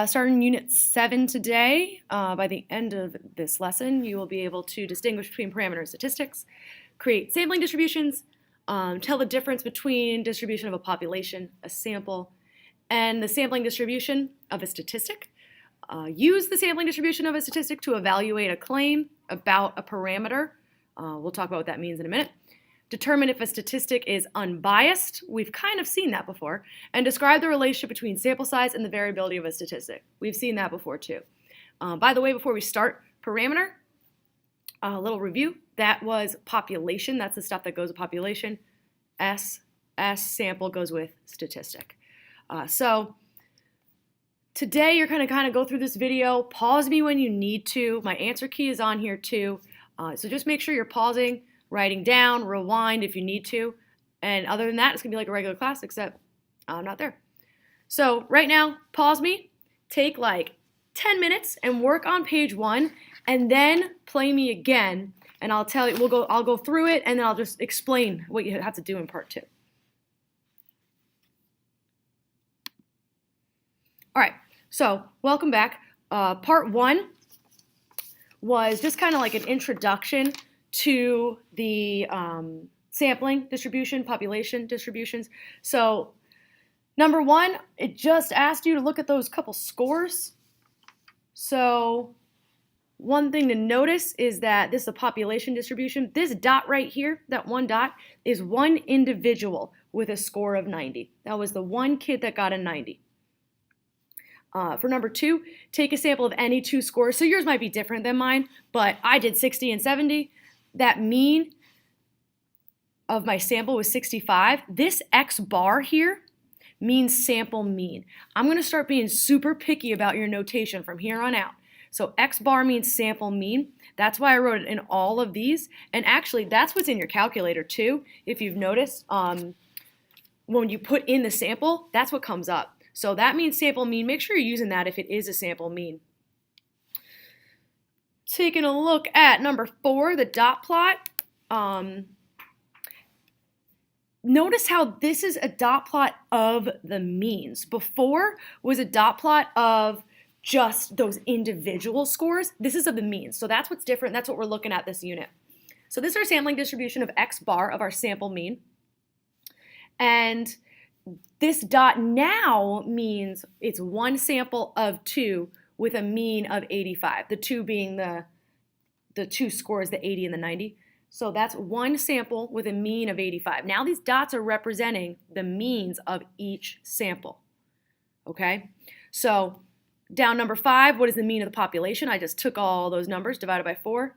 Starting Unit 7 today, by the end of this lesson, you will be able to distinguish between parameter and statistics, create sampling distributions, tell the difference between distribution of a population, a sample, and the sampling distribution of a statistic. Use the sampling distribution of a statistic to evaluate a claim about a parameter. We'll talk about what that means in a minute. Determine if a statistic is unbiased. We've kind of seen that before. And describe the relationship between sample size and the variability of a statistic. We've seen that before too. By the way, before we start, parameter, a little review. That was population. That's the stuff that goes with population. Sample goes with statistic. So today you're going to kind of go through this video. Pause me when you need to. My answer key is on here too. So just make sure you're pausing, writing down, rewind if you need to. And other than that, it's going to be like a regular class, except I'm not there. So right now, pause me, take like 10 minutes and work on page 1, and then play me again, and I'll tell you, I'll go through it, and then I'll just explain what you have to do in part 2. All right, so welcome back. Part 1 was just kind of like an introduction to the sampling distribution, population distributions. So number 1, it just asked you to look at those couple scores. So one thing to notice is that this is a population distribution. This dot right here, that one dot, is one individual with a score of 90. That was the one kid that got a 90. For number 2, take a sample of any 2 scores. So yours might be different than mine, but I did 60 and 70. That mean of my sample was 65. This X bar here means sample mean. I'm going to start being super picky about your notation from here on out. So X bar means sample mean. That's why I wrote it in all of these. And actually, that's what's in your calculator too. If you've noticed, when you put in the sample, that's what comes up. So that means sample mean. Make sure you're using that if it is a sample mean. Taking a look at number 4, the dot plot. Notice how this is a dot plot of the means. Before was a dot plot of just those individual scores. This is of the means. So that's what's different. That's what we're looking at this unit. So this is our sampling distribution of X bar of our sample mean. And this dot now means it's one sample of 2 with a mean of 85, the 2 being the 2 scores, the 80 and the 90. So that's one sample with a mean of 85. Now these dots are representing the means of each sample, okay? So down number 5, what is the mean of the population? I just took all those numbers, divided by 4,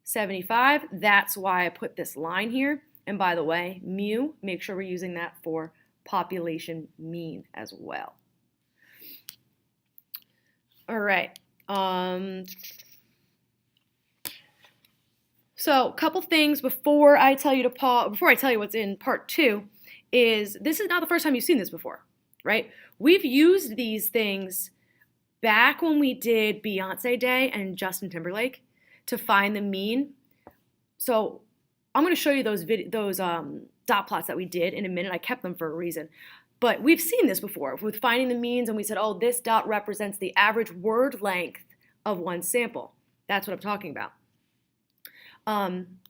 75. That's why I put this line here. And by the way, mu, make sure we're using that for population mean as well. All right. So a couple things before I tell you to pause, before I tell you what's in part 2, is this is not the first time you've seen this before, right? We've used these things back when we did Beyonce Day and Justin Timberlake to find the mean. So I'm going to show you those dot plots that we did in a minute. I kept them for a reason. But we've seen this before with finding the means, and we said, oh, this dot represents the average word length of one sample. That's what I'm talking about.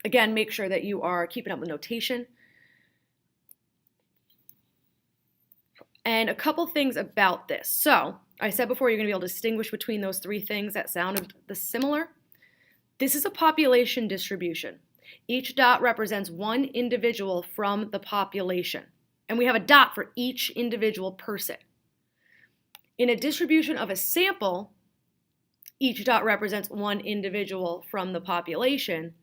Again, make sure that you are keeping up with notation. And a couple things about this. So I said before, you're going to be able to distinguish between those 3 things that sounded similar. This is a population distribution. Each dot represents one individual from the population. And we have a dot for each individual person. In a distribution of a sample, each dot represents one individual from the population,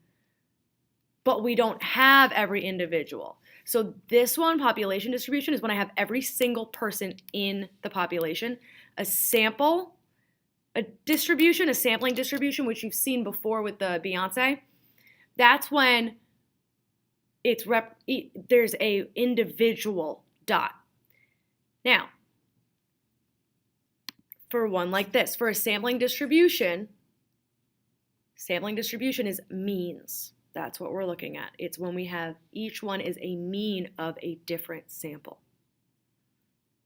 but we don't have every individual. So this one, population distribution, is when I have every single person in the population. A sample, a distribution, a sampling distribution, which you've seen before with the Beyonce, that's when there's a individual dot. Now, for one like this, for a sampling distribution is means. That's what we're looking at. It's when we have each one is a mean of a different sample.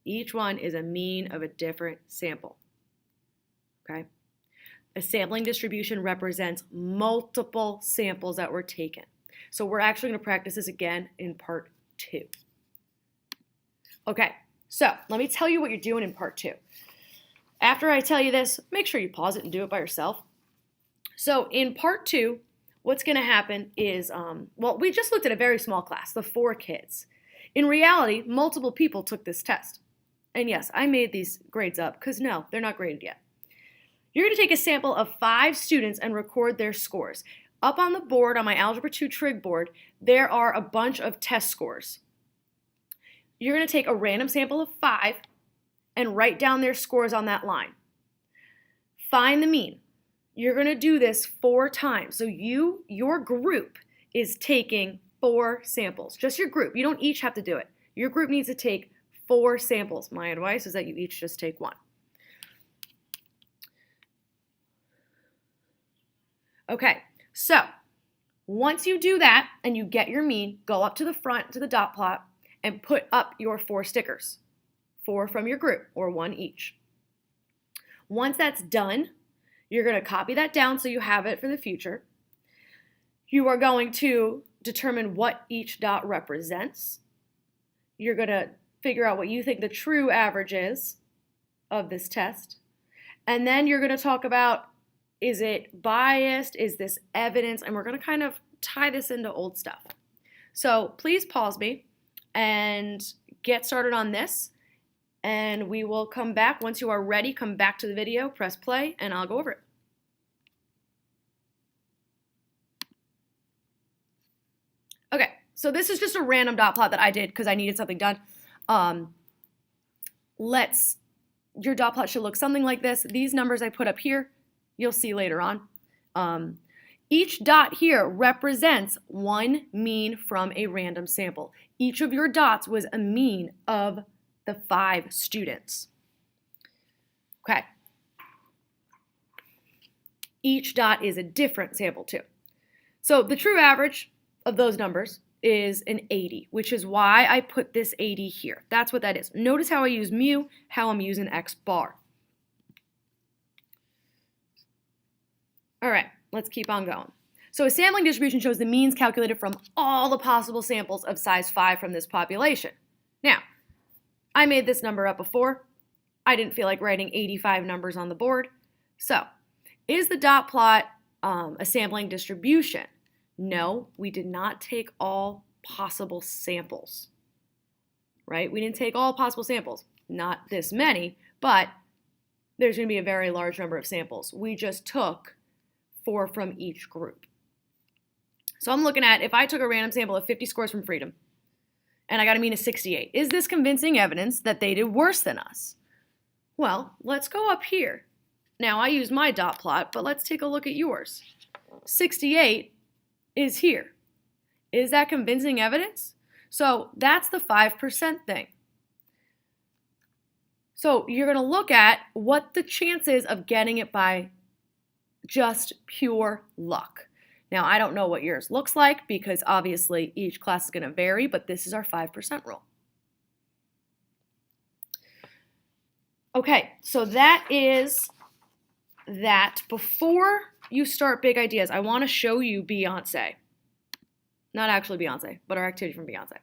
Each one is a mean of a different sample. okay? A sampling distribution represents multiple samples that were taken. So we're actually going to practice this again in part 2. Okay, so let me tell you what you're doing in part 2. After I tell you this, make sure you pause it and do it by yourself. So in part 2, what's going to happen is, well, we just looked at a very small class, the 4 kids. In reality, multiple people took this test. And yes, I made these grades up because no, they're not graded yet. You're going to take a sample of 5 students and record their scores. Up on the board, on my Algebra 2 trig board, there are a bunch of test scores. You're going to take a random sample of 5 and write down their scores on that line. Find the mean. You're going to do this 4 times. So your group is taking 4 samples. Just your group. You don't each have to do it. Your group needs to take 4 samples. My advice is that you each just take 1. Okay, so once you do that and you get your mean, go up to the front to the dot plot and put up your 4 stickers. 4 from your group, or 1 each. Once that's done, you're going to copy that down so you have it for the future. You are going to determine what each dot represents. You're going to figure out what you think the true average is of this test. And then you're going to talk about, is it biased? Is this evidence? And we're going to kind of tie this into old stuff. So please pause me and get started on this. And we will come back. Once you are ready, come back to the video, press play, and I'll go over it. Okay, so this is just a random dot plot that I did because I needed something done. Your dot plot should look something like this. These numbers I put up here, you'll see later on. Each dot here represents 1 mean from a random sample. Each of your dots was a mean of the 5 students. Okay. Each dot is a different sample too. So the true average of those numbers is an 80, which is why I put this 80 here. That's what that is. Notice how I use mu, how I'm using x bar. All right, let's keep on going. So a sampling distribution shows the means calculated from all the possible samples of size 5 from this population. Now, I made this number up before. I didn't feel like writing 85 numbers on the board. So, is the dot plot a sampling distribution? No, we did not take all possible samples, right? We didn't take all possible samples. Not this many, but there's going to be a very large number of samples. We just took 4 from each group. So I'm looking at, if I took a random sample of 50 scores from Freedom, and I got a mean of 68. Is this convincing evidence that they did worse than us? Well, let's go up here. Now, I used my dot plot, but let's take a look at yours. 68 is here. Is that convincing evidence? So that's the 5% thing. So you're going to look at what the chance is of getting it by just pure luck. Now, I don't know what yours looks like because obviously each class is going to vary, but this is our 5% rule. Okay, so that is that. Before you start big ideas, I want to show you Beyonce. Not actually Beyonce, but our activity from Beyonce.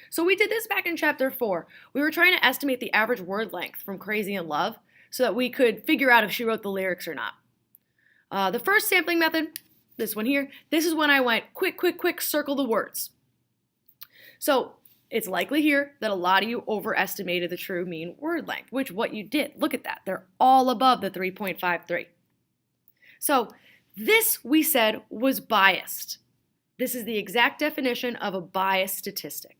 So we did this back in chapter 4. We were trying to estimate the average word length from Crazy in Love so that we could figure out if she wrote the lyrics or not. The first sampling method, this one here, this is when I went quick, circle the words. So it's likely here that a lot of you overestimated the true mean word length, which what you did, look at that, they're all above the 3.53. So this, we said, was biased. This is the exact definition of a biased statistic.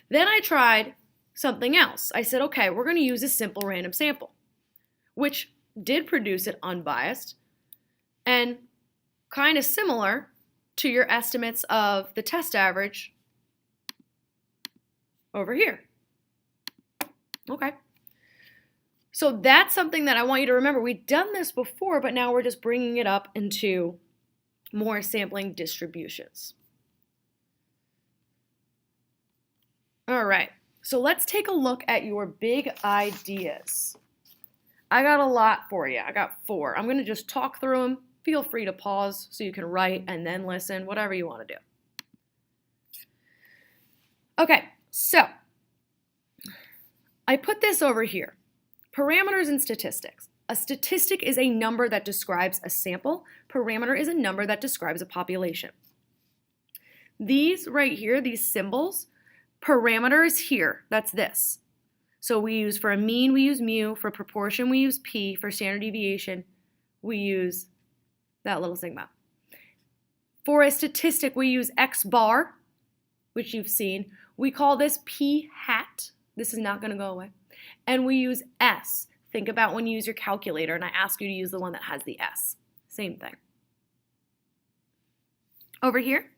Then I tried something else. I said, okay, we're going to use a simple random sample, which did produce it unbiased and kind of similar to your estimates of the test average over here. Okay. So that's something that I want you to remember. We've done this before, but now we're just bringing it up into more sampling distributions. All right. So let's take a look at your big ideas. I got a lot for you. I got 4. I'm going to just talk through them. Feel free to pause so you can write and then listen, whatever you want to do. Okay, so I put this over here. Parameters and statistics. A statistic is a number that describes a sample. Parameter is a number that describes a population. These right here, these symbols, parameter is here. That's this. So we use, for a mean, we use mu. For proportion, we use p. For standard deviation, we use that little sigma. For a statistic, we use x bar, which you've seen. We call this p hat. This is not going to go away. And we use s. Think about when you use your calculator and I ask you to use the one that has the s. Same thing. Over here,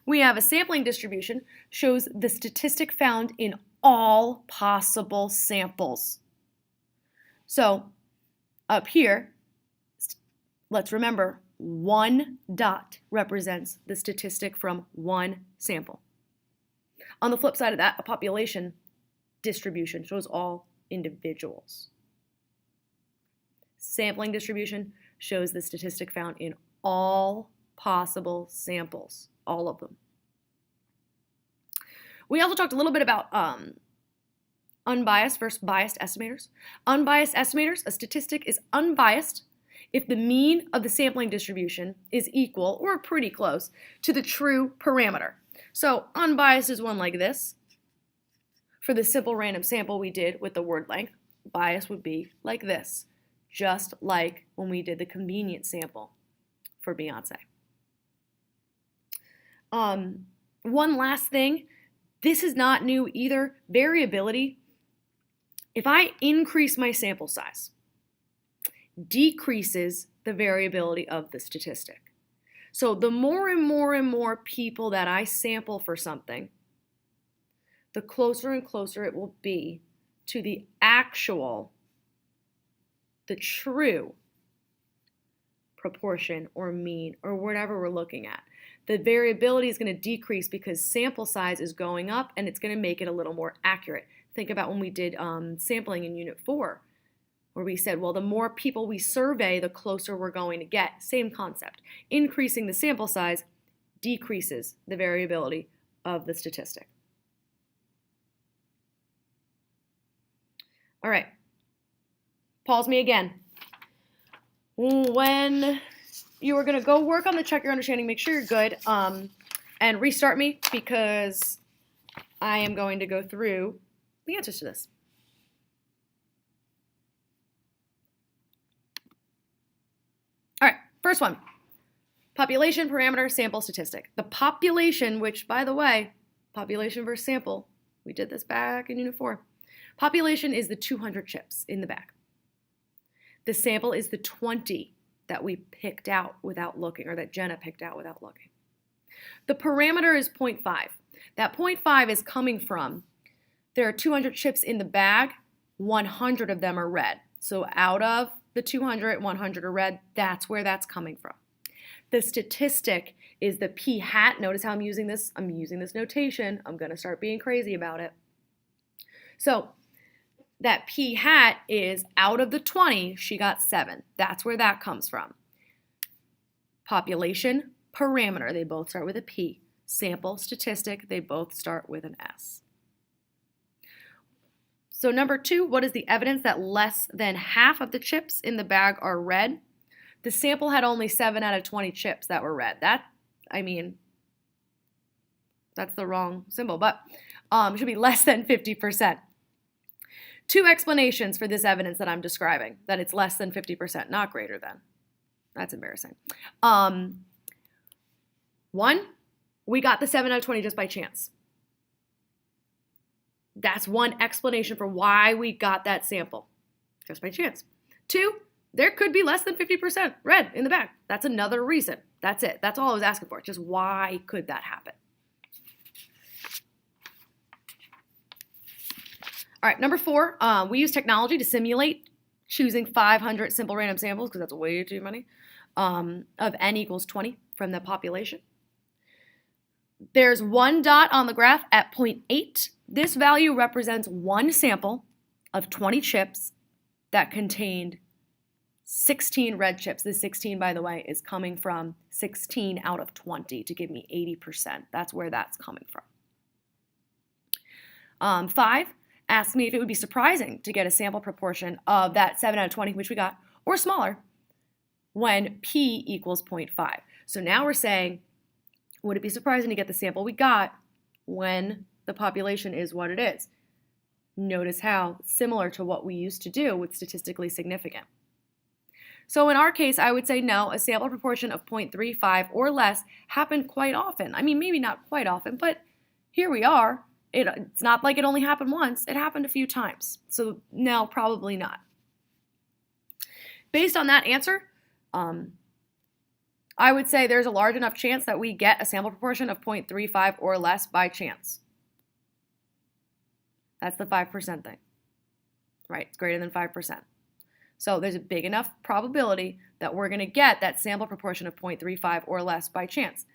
we have a sampling distribution, shows the statistic found in all possible samples. So up here, let's remember, 1 dot represents the statistic from one sample. On the flip side of that, a population distribution shows all individuals. Sampling distribution shows the statistic found in all possible samples, all of them. We also talked a little bit about unbiased versus biased estimators. Unbiased estimators, a statistic is unbiased if the mean of the sampling distribution is equal or pretty close to the true parameter. So unbiased is one like this. For the simple random sample we did with the word length, bias would be like this, just like when we did the convenience sample for Beyonce. One last thing, this is not new either. Variability. If I increase my sample size, decreases the variability of the statistic. So the more and more and more people that I sample for something, the closer and closer it will be to the actual, the true proportion or mean or whatever we're looking at. The variability is going to decrease because sample size is going up and it's going to make it a little more accurate. Think about when we did sampling in Unit 4, where we said, well, the more people we survey, the closer we're going to get. Same concept. Increasing the sample size decreases the variability of the statistic. All right, pause me again. When you are going to go work on the check your understanding, make sure you're good, and restart me because I am going to go through the answers to this. All right, first one, population, parameter, sample, statistic. The population, which, by the way, population versus sample, we did this back in Unit 4. Population is the 200 chips in the bag. The sample is the 20 that we picked out without looking, or that Jenna picked out without looking. The parameter is 0.5. That 0.5 is coming from, there are 200 chips in the bag, 100 of them are red. So out of the 200, 100 are red. That's where that's coming from. The statistic is the p hat. Notice how I'm using this. I'm using this notation. I'm going to start being crazy about it. So that p hat is out of the 20, she got 7. That's where that comes from. Population, parameter, they both start with a p. Sample, statistic, they both start with an s. So number 2, what is the evidence that less than half of the chips in the bag are red? The sample had only 7 out of 20 chips that were red. That's the wrong symbol, but it should be less than 50%. 2 explanations for this evidence that I'm describing, that it's less than 50%, not greater than. That's embarrassing. 1, we got the 7 out of 20 just by chance. That's one explanation for why we got that sample, just by chance. 2, there could be less than 50% red in the bag. That's another reason. That's it. That's all I was asking for. Just why could that happen? All right, number 4, we use technology to simulate choosing 500 simple random samples, because that's way too many, of n equals 20 from the population. There's 1 dot on the graph at 0.8. This value represents 1 sample of 20 chips that contained 16 red chips. This 16, by the way, is coming from 16 out of 20 to give me 80%. That's where that's coming from. 5, asked me if it would be surprising to get a sample proportion of that 7 out of 20, which we got, or smaller, when P equals 0.5. So now we're saying, would it be surprising to get the sample we got when the population is what it is? Notice how similar to what we used to do with statistically significant. So in our case, I would say no, a sample proportion of 0.35 or less happened quite often. I mean, maybe not quite often, but here we are. It's not like it only happened once. It happened a few times. So no, probably not. Based on that answer, I would say there's a large enough chance that we get a sample proportion of 0.35 or less by chance. That's the 5% thing, right? It's greater than 5%. So there's a big enough probability that we're going to get that sample proportion of 0.35 or less by chance.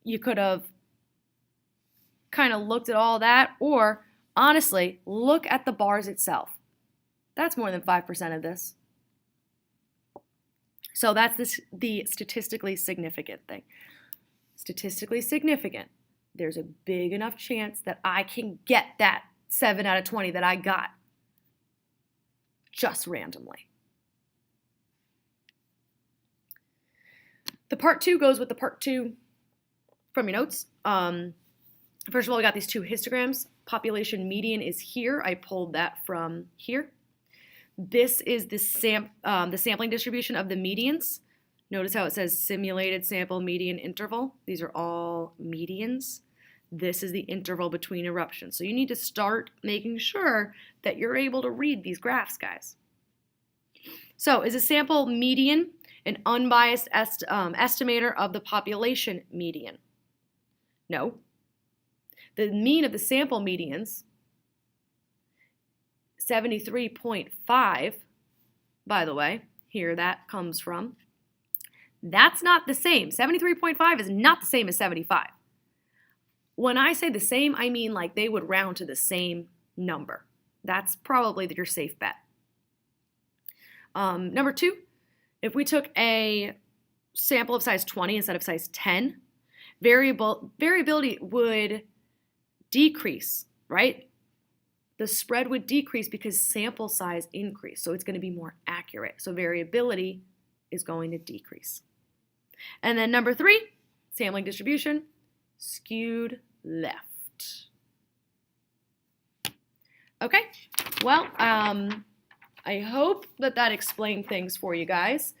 You could have kind of looked at all that, or honestly, look at the bars itself. That's more than 5% of this. So that's the statistically significant thing. Statistically significant. There's a big enough chance that I can get that 7 out of 20 that I got just randomly. The part 2 goes with the part 2 from your notes. First of all, we got these 2 histograms. Population median is here. I pulled that from here. This is the sampling distribution of the medians. Notice how it says simulated sample median interval. These are all medians. This is the interval between eruptions. So you need to start making sure that you're able to read these graphs, guys. So is a sample median an unbiased estimator of the population median? No. The mean of the sample medians, 73.5, by the way, here that comes from, that's not the same. 73.5 is not the same as 75. When I say the same, I mean like they would round to the same number. That's probably your safe bet. Number 2, if we took a sample of size 20 instead of size 10, variability would decrease, right? The spread would decrease because sample size increased, so it's going to be more accurate. So variability is going to decrease. And then number 3, sampling distribution, skewed left. Okay, well, I hope that explained things for you guys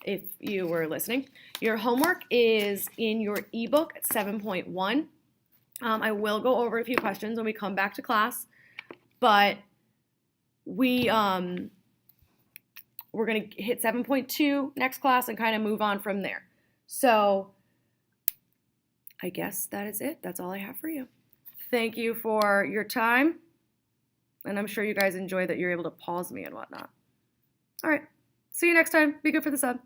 if you were listening. Your homework is in your ebook at 7.1. I will go over a few questions when we come back to class, but we're going to hit 7.2 next class and kind of move on from there. So I guess that is it. That's all I have for you. Thank you for your time, and I'm sure you guys enjoy that you're able to pause me and whatnot. All right, see you next time. Be good for the sub.